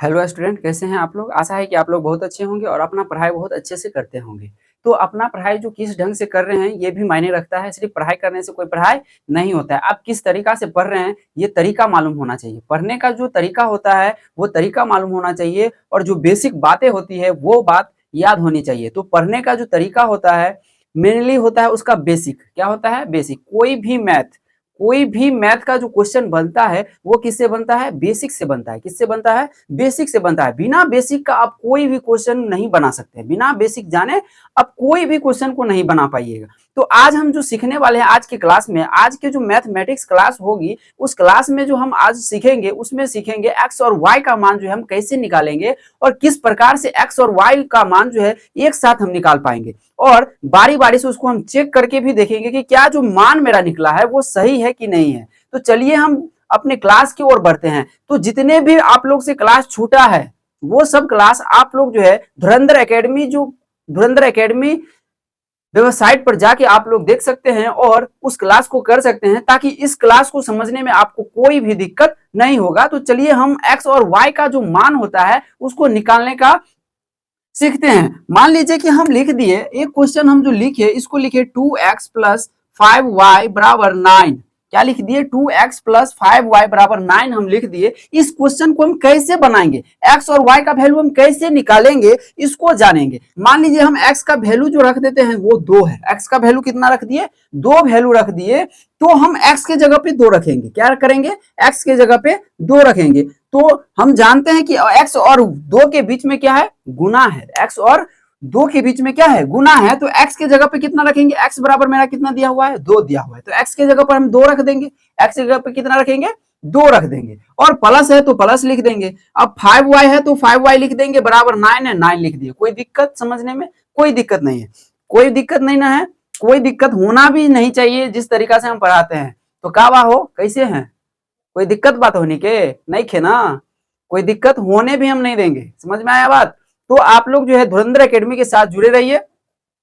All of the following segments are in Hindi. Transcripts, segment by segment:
हेलो स्टूडेंट, कैसे हैं आप लोग। आशा है कि आप लोग बहुत अच्छे होंगे और अपना पढ़ाई बहुत अच्छे से करते होंगे। तो अपना पढ़ाई जो किस ढंग से कर रहे हैं ये भी मायने रखता है। सिर्फ पढ़ाई करने से कोई पढ़ाई नहीं होता है। आप किस तरीका से पढ़ रहे हैं ये तरीका मालूम होना चाहिए। पढ़ने का जो तरीका होता है वो तरीका मालूम होना चाहिए और जो बेसिक बातें होती है वो बात याद होनी चाहिए। तो पढ़ने का जो तरीका होता है मेनली होता है उसका बेसिक। क्या होता है? बेसिक। कोई भी मैथ का जो क्वेश्चन बनता है वो किससे बनता है? बेसिक से बनता है। किससे बनता है? बेसिक से बनता है। बिना बेसिक का आप कोई भी क्वेश्चन नहीं बना सकते। बिना बेसिक जाने आप कोई भी क्वेश्चन को नहीं बना पाइएगा। तो आज हम जो सीखने वाले हैं आज की क्लास में, आज के जो मैथमेटिक्स क्लास होगी उस क्लास में जो हम आज सीखेंगे उसमें सीखेंगे एक्स और वाई का मान जो है हम कैसे निकालेंगे और किस प्रकार से एक्स और वाई का मान जो है एक साथ हम निकाल पाएंगे। और बारी बारी से उसको हम चेक करके भी देखेंगे कि क्या जो मान मेरा निकला है वो सही है कि नहीं है। तो चलिए हम अपने क्लास की ओर बढ़ते हैं। तो जितने भी आप लोग से क्लास छूटा है वो सब क्लास आप लोग जो है धुरंधर एकेडमी वेबसाइट पर जाके आप लोग देख सकते हैं और उस क्लास को कर सकते हैं ताकि इस क्लास को समझने में आपको कोई भी दिक्कत नहीं होगा। तो चलिए हम एक्स और वाई का जो मान होता है उसको निकालने का सीखते हैं। मान लीजिए कि हम लिख दिए एक क्वेश्चन, हम जो लिखे इसको लिखे 2x प्लस 5y बराबर 9। क्या लिख दिए? 2x प्लस 5y बराबर 9 हम लिख दिए। इस क्वेश्चन को हम कैसे बनाएंगे, x और y का वैल्यू हम कैसे निकालेंगे इसको जानेंगे। मान लीजिए हम x का वैल्यू जो रख देते हैं वो 2 है। x का वैल्यू कितना रख दिए? 2 वैल्यू रख दिए। तो हम x के जगह पे 2 रखेंगे। क्या करेंगे? x के जगह पे 2 रखेंगे। तो हम जानते हैं कि x और 2 के बीच में क्या है? गुना है। x और 2 के बीच में क्या है? गुना है। तो x के जगह पे कितना रखेंगे? x बराबर मेरा कितना दिया हुआ है? 2 दिया हुआ है। तो x के जगह पर हम 2 रख देंगे। x की जगह पे कितना रखेंगे? 2 रख देंगे। और प्लस है तो प्लस लिख देंगे। अब 5y है तो 5y लिख देंगे बराबर 9 है, 9 लिख दिए। कोई दिक्कत समझने में? कोई दिक्कत नहीं है। कोई दिक्कत नहीं ना है। कोई दिक्कत होना भी नहीं चाहिए जिस तरीका से हम पढ़ाते हैं। तो का बा हो, कैसे हैं? कोई दिक्कत बात होने के नहीं खे ना। कोई दिक्कत होने भी हम नहीं देंगे। समझ में आया बात? तो आप लोग जो है धुरंधर एकेडमी के साथ जुड़े रहिए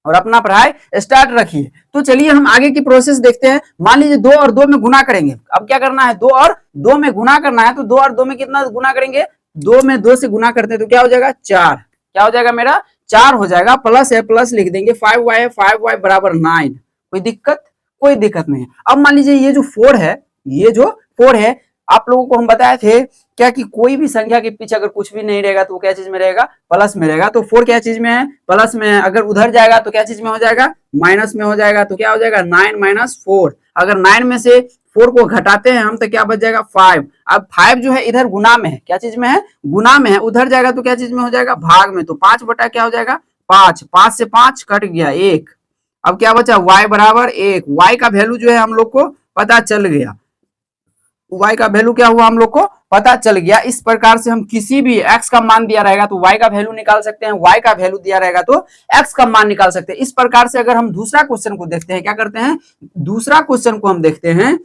और अपना पढ़ाई स्टार्ट रखिए। तो चलिए हम आगे की प्रोसेस देखते हैं। मान लीजिए 2 और 2 में गुना करेंगे। अब क्या करना है? 2 और 2 में गुना करना है। तो 2 और 2 में कितना गुना करेंगे? 2 में 2 से गुना करते हैं तो क्या हो जाएगा? 4। क्या हो जाएगा मेरा? 4 हो जाएगा। प्लस है प्लस लिख देंगे। 5y है, 5y बराबर 9। कोई दिक्कत? कोई दिक्कत नहीं है। अब मान लीजिए ये जो 4 है, ये जो 4 है, आप लोगों को हम बताए थे क्या कि कोई भी संख्या के पीछे अगर कुछ भी नहीं रहेगा तो वो क्या चीज में रहेगा? प्लस में रहेगा। तो 4 क्या चीज में है? प्लस में है। अगर उधर जाएगा तो क्या चीज में हो जाएगा? माइनस में हो जाएगा। तो क्या हो जाएगा? 9 माइनस 4। अगर 9 में से 4 को घटाते हैं हम तो क्या बच जाएगा? 5। अब 5 जो है इधर गुना में है। क्या चीज में है? गुना में है। उधर जाएगा तो क्या चीज में हो जाएगा? भाग में। तो 5 बटा क्या हो जाएगा? 5। 5 से 5 कट गया 1। अब क्या बचा? y बराबर 1। y का वैल्यू जो है हम लोग को पता चल गया। y का वैल्यू क्या हुआ? हम लोग को पता चल गया। इस प्रकार से हम किसी भी x का मान दिया रहेगा तो y का वैल्यू निकाल सकते हैं, y का वैल्यू दिया रहेगा तो x का मान निकाल सकते हैं। इस प्रकार से अगर हम दूसरा क्वेश्चन को देखते हैं, क्या करते हैं? दूसरा क्वेश्चन को हम देखते हैं।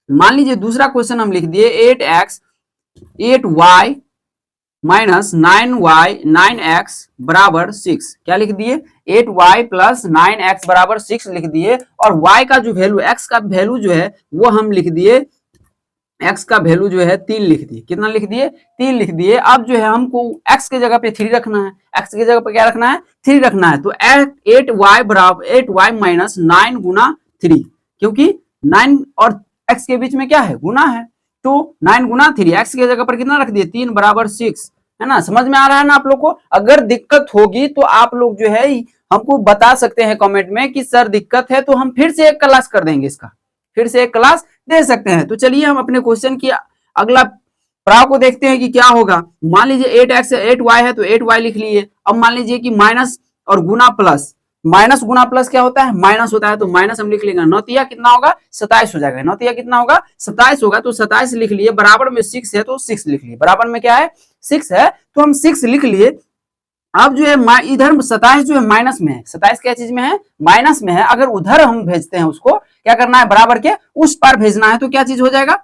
मान लीजिए दूसरा क्वेश्चन हम लिख दिए 8x 8y minus 9y 9x बराबर 6। क्या लिख दिए? 8y प्लस 9x बराबर 6 लिख दिए। और y का जो वैल्यू, x का वैल्यू जो है वो हम लिख दिए, x का वैल्यू जो है 3 लिख दिए। कितना लिख दिए? 3 लिख दिए। अब जो है हमको x के जगह पे 3 रखना है। x की जगह पे क्या रखना है? 3 रखना है। तो 8y बराबर 8y माइनस 9 गुना 3, क्योंकि 9 और x के बीच में क्या है? गुना है। तो 9 गुना 3, x की जगह पर कितना रख दिए? 3 बराबर 6। है ना? समझ में आ रहा है ना आप लोग को? अगर दिक्कत होगी तो आप लोग जो है हमको बता सकते हैं कमेंट में कि सर दिक्कत है, तो हम फिर से एक क्लास कर देंगे, इसका फिर से एक क्लास दे सकते हैं। तो चलिए हम अपने क्वेश्चन की अगला पड़ाव को देखते हैं कि क्या होगा। मान लीजिए 8x 8y है तो 8y लिख लिए। अब मान लीजिए कि माइनस और गुना प्लस, माइनस गुना प्लस क्या होता है? माइनस होता है। तो माइनस हम लिख लेंगे। 9 कितना होगा? 27 हो जाएगा। 9 कितना होगा? 27 होगा। तो 27 लिख लिए। बराबर में 6 है तो 6 लिख लिए। बराबर में क्या है? 6 है तो हम 6 लिख लिए। अब जो है इधर 27 जो है माइनस में है। 27 क्या चीज में है? माइनस में है। अगर उधर हम भेजते हैं उसको, क्या करना है? बराबर के उस पार भेजना है। तो क्या चीज हो जाएगा?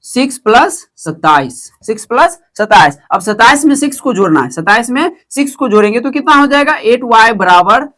6 प्लस 27। 6 प्लस 27। अब 27 में 6 को जोड़ना है। 27 में 6 को जोड़ेंगे तो कितना हो जाएगा? 8y बराबर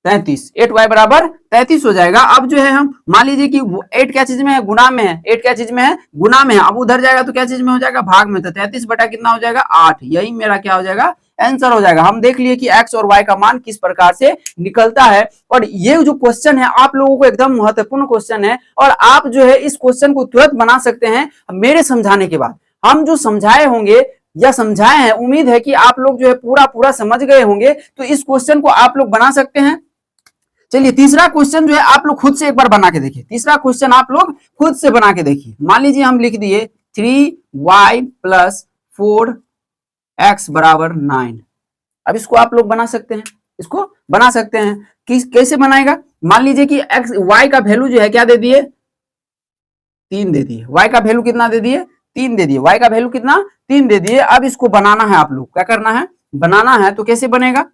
33, 8y बराबर 33 हो जाएगा। अब जो है हम मान लीजिए कि 8 क्या चीज में है, गुना में है, 8 क्या चीज में है, गुना में है। अब उधर जाएगा तो क्या चीज में हो जाएगा, भाग में। तो 33 बटा कितना हो जाएगा, 8। यही मेरा क्या हो जाएगा, आंसर हो जाएगा। हम देख लिए कि x और y का मान किस प्रकार से निकलता है। और ये जो क्वेश्चन है आप लोगों को एकदम महत्वपूर्ण क्वेश्चन है, और आप जो है इस क्वेश्चन को तुरंत बना सकते हैं मेरे समझाने के बाद। हम जो समझाए होंगे या समझाए हैं, उम्मीद है कि आप लोग जो है पूरा पूरा समझ गए होंगे। तो इस क्वेश्चन को आप लोग बना सकते हैं। चलिए तीसरा क्वेश्चन जो है आप लोग खुद से एक बार बना के देखिए। तीसरा क्वेश्चन आप लोग खुद से बना के देखिए। मान लीजिए हम लिख दिए 3y प्लस 4x बराबर 9। अब इसको आप लोग बना सकते हैं, इसको बना सकते हैं। कैसे बनाएगा, मान लीजिए कि x y का वैल्यू जो है क्या दे दिए, 3 दे दिए। y का वैल्यू कितना दे दिए, 3 दे दिए। y का वैल्यू कितना, 3 दे दिए। अब इसको बनाना है, आप लोग क्या करना है, बनाना है। तो कैसे बनेगा,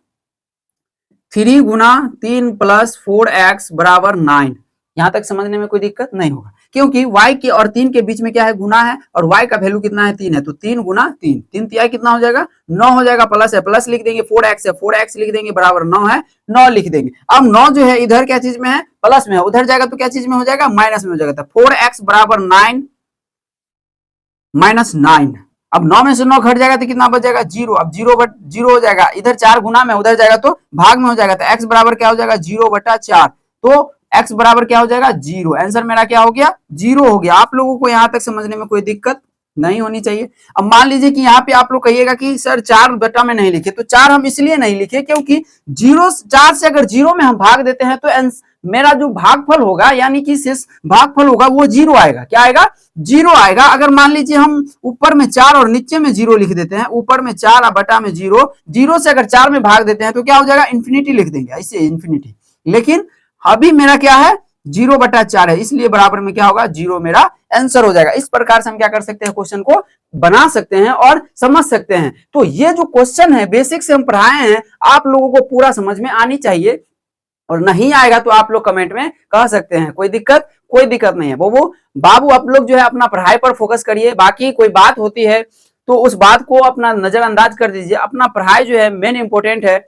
3 गुना 3 प्लस 4x बराबर 9। यहां तक समझने में कोई दिक्कत नहीं होगा, क्योंकि y के और 3 के बीच में क्या है, गुना है, और y का वैल्यू कितना है, 3 है। तो 3 गुना 3, 3 तिहाई कितना हो जाएगा, 9 हो जाएगा। प्लस है, प्लस लिख देंगे, 4x है, 4x लिख देंगे, बराबर 9 है, 9 लिख देंगे। अब 9 जो है इधर क्या चीज में है, प्लस में है, उधर जाएगा तो क्या चीज में हो जाएगा, माइनस में हो जाएगा। तो 4x बराबर 9 माइनस 9। अब 9 में से 9 घट जाएगा तो कितना बच जाएगा, 0। अब 0 हो जाएगा, इधर 4 गुना में, उधर जाएगा तो भाग में हो जाएगा। तो x बराबर क्या हो जाएगा, 0 बटा 4। तो x बराबर क्या हो जाएगा, 0। आंसर मेरा क्या हो गया, 0 हो गया। आप लोगों को यहां तक समझने में कोई दिक्कत नहीं होनी चाहिए। अब मान लीजिए कि यहाँ पे आप लोग कहिएगा कि सर 4 बटा में नहीं लिखे। तो 4 हम इसलिए नहीं लिखे क्योंकि 4 से अगर 0 में हम भाग देते हैं तो मेरा जो भागफल होगा, यानी कि शेष भागफल होगा, वो 0 आएगा। क्या आएगा, 0 आएगा। अगर मान लीजिए हम ऊपर में 4 और नीचे में 0 लिख देते हैं, ऊपर में 4 और बटा में 0, 0 से अगर 4 में भाग देते हैं तो क्या हो जाएगा, इंफिनिटी लिख देंगे, ऐसे इंफिनिटी। लेकिन अभी मेरा क्या है, 0 बटा 4 है, इसलिए बराबर में क्या होगा, 0 मेरा आंसर हो जाएगा। इस प्रकार से हम क्या कर सकते हैं, क्वेश्चन को बना सकते हैं और समझ सकते हैं। तो ये जो क्वेश्चन है बेसिक से हम पढ़ाए हैं, आप लोगों को पूरा समझ में आनी चाहिए। और नहीं आएगा तो आप लोग कमेंट में कह सकते हैं, कोई दिक्कत नहीं है। वो बाबू आप लोग जो है अपना पढ़ाई पर फोकस करिए। बाकी कोई बात होती है तो उस बात को अपना नजरअंदाज कर दीजिए। अपना पढ़ाई जो है मेन इंपॉर्टेंट है।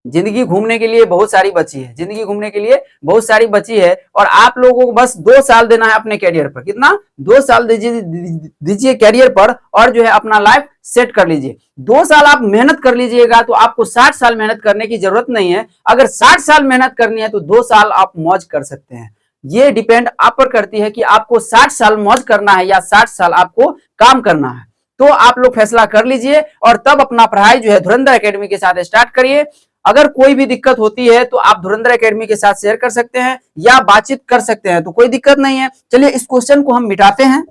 जिंदगी घूमने के लिए बहुत सारी बची है, जिंदगी घूमने के लिए बहुत सारी बची है। और आप लोगों को बस 2 साल देना है अपने कैरियर पर। कितना, 2 साल दीजिए कैरियर पर, और जो है अपना लाइफ सेट कर लीजिए। 2 साल आप मेहनत कर लीजिएगा तो आपको 60 साल मेहनत करने की जरूरत नहीं है। अगर 60 साल मेहनत करनी है तो 2 साल आप मौज कर सकते हैं। ये डिपेंड आप पर करती है कि आपको 60 साल मौज करना है या 60 साल आपको काम करना है। तो आप लोग फैसला कर लीजिए और तब अपना पढ़ाई जो है धुरंधर एकेडमी के साथ स्टार्ट करिए। अगर कोई भी दिक्कत होती है तो आप धुरंधर एकेडमी के साथ शेयर कर सकते हैं या बातचीत कर सकते हैं, तो कोई दिक्कत नहीं है। चलिए इस क्वेश्चन को हम मिटाते हैं।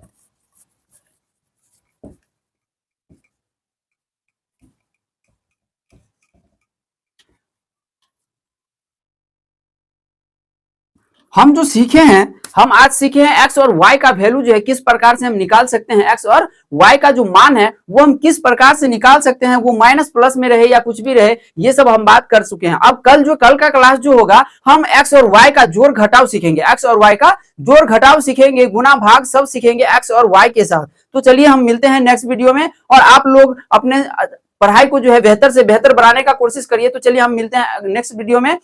हम जो सीखे हैं, हम आज सीखे हैं x और y का वैल्यू जो है किस प्रकार से हम निकाल सकते हैं। x और y का जो मान है वो हम किस प्रकार से निकाल सकते हैं, वो माइनस प्लस में रहे या कुछ भी रहे, ये सब हम बात कर चुके हैं। अब कल का क्लास जो होगा, हम x और y का जोड़ घटाव सीखेंगे। x और y का जोड़ घटाव सीखेंगे, गुना भाग सब सीखेंगे x और y के साथ। तो चलिए हम मिलते हैं नेक्स्ट वीडियो में, और आप लोग अपने पढ़ाई को जो है बेहतर से बेहतर बनाने का कोशिश करिए। तो चलिए हम मिलते हैं नेक्स्ट वीडियो में।